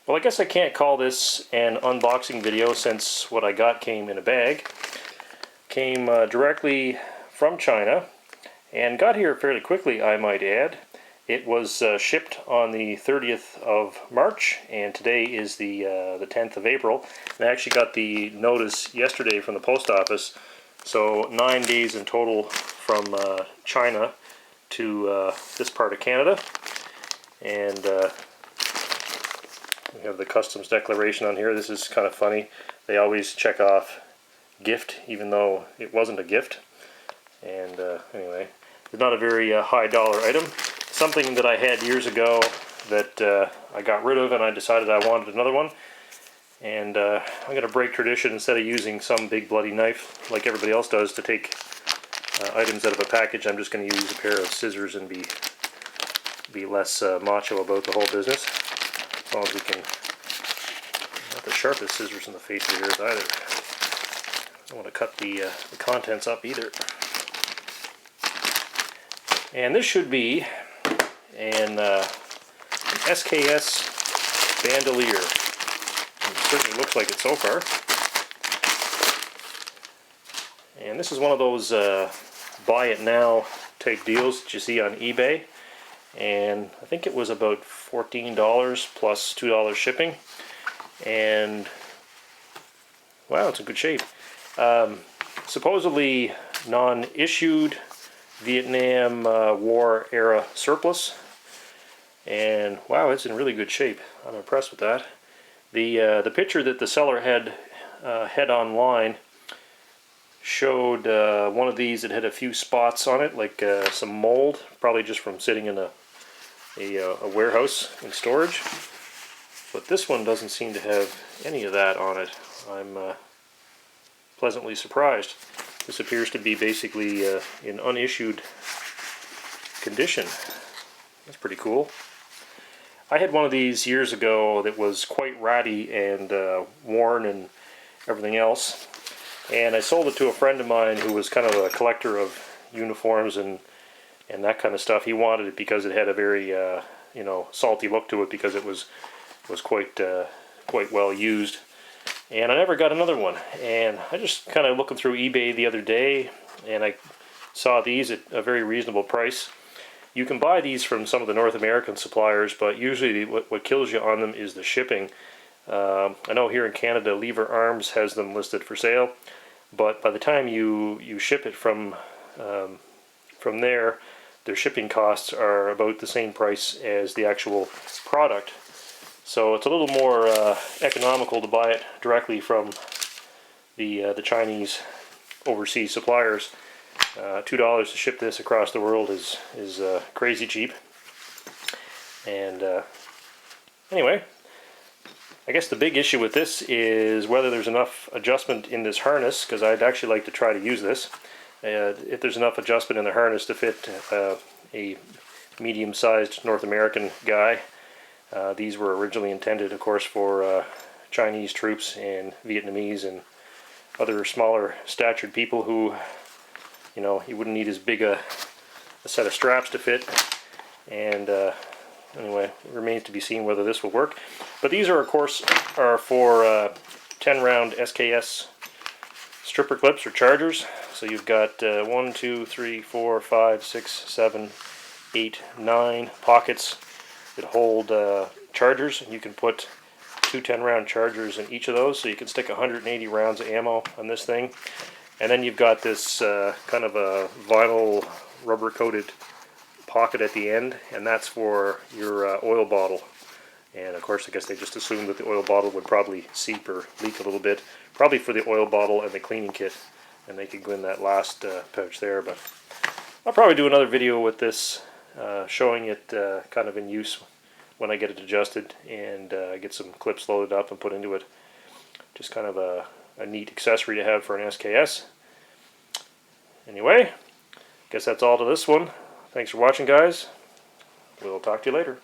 Well, I guess I can't call this an unboxing video since what I got came in a bag. Came directly from China and got here fairly quickly, I might add. It was shipped on the 30th of March, and today is the 10th of April. And I actually got the notice yesterday from the post office, so 9 days in total from China to this part of Canada. And we have the customs declaration on here. This is kind of funny. They always check off gift, even though it wasn't a gift. And anyway, it's not a very high dollar item. Something that I had years ago that I got rid of, and I decided I wanted another one. And I'm going to break tradition. Instead of using some big bloody knife like everybody else does to take items out of a package, I'm just going to use a pair of scissors and be less macho about the whole business. As long as we can, not the sharpest scissors in the face of yours either. I don't want to cut the contents up either. And this should be an SKS bandolier. It certainly looks like it so far. And this is one of those buy it now type deals that you see on eBay. And I think it was about $14 plus $2 shipping. And wow, it's in good shape. Supposedly non-issued Vietnam War era surplus. And wow, it's in really good shape. I'm impressed with that. The picture that the seller had online showed one of these that had a few spots on it, like some mold, probably just from sitting in a warehouse in storage. But this one doesn't seem to have any of that on it. I'm pleasantly surprised. This appears to be basically in unissued condition. That's pretty cool. I had one of these years ago that was quite ratty and worn and everything else. And I sold it to a friend of mine who was kind of a collector of uniforms and that kind of stuff. He wanted it because it had a very salty look to it, because it was quite well used. And I never got another one. And I just kind of looking through eBay the other day, and I saw these at a very reasonable price. You can buy these from some of the North American suppliers, but usually what kills you on them is the shipping. I know here in Canada, Lever Arms has them listed for sale, but by the time you ship it from there, their shipping costs are about the same price as the actual product. So it's a little more economical to buy it directly from the Chinese overseas suppliers. $2 to ship this across the world is crazy cheap. And anyway, I guess the big issue with this is whether there's enough adjustment in this harness, because I'd actually like to try to use this. If there's enough adjustment in the harness to fit a medium-sized North American guy. These were originally intended, of course, for Chinese troops and Vietnamese and other smaller statured people who, you wouldn't need as big a set of straps to fit. And anyway, it remains to be seen whether this will work. But these are, of course, for 10-round SKS stripper clips or chargers. So you've got 1, 2, 3, 4, 5, 6, 7, 8, 9 pockets that hold chargers, and you can put 2 10-round chargers in each of those, so you can stick 180 rounds of ammo on this thing. And then you've got this kind of a vinyl rubber coated pocket at the end, and that's for your oil bottle. And of course, I guess they just assumed that the oil bottle would probably seep or leak a little bit, probably for the oil bottle and the cleaning kit, and they could go in that last pouch there. But I'll probably do another video with this, showing it kind of in use when I get it adjusted and get some clips loaded up and put into it. Just kind of a neat accessory to have for an SKS. Anyway, guess that's all to this one. Thanks for watching, guys. We'll talk to you later.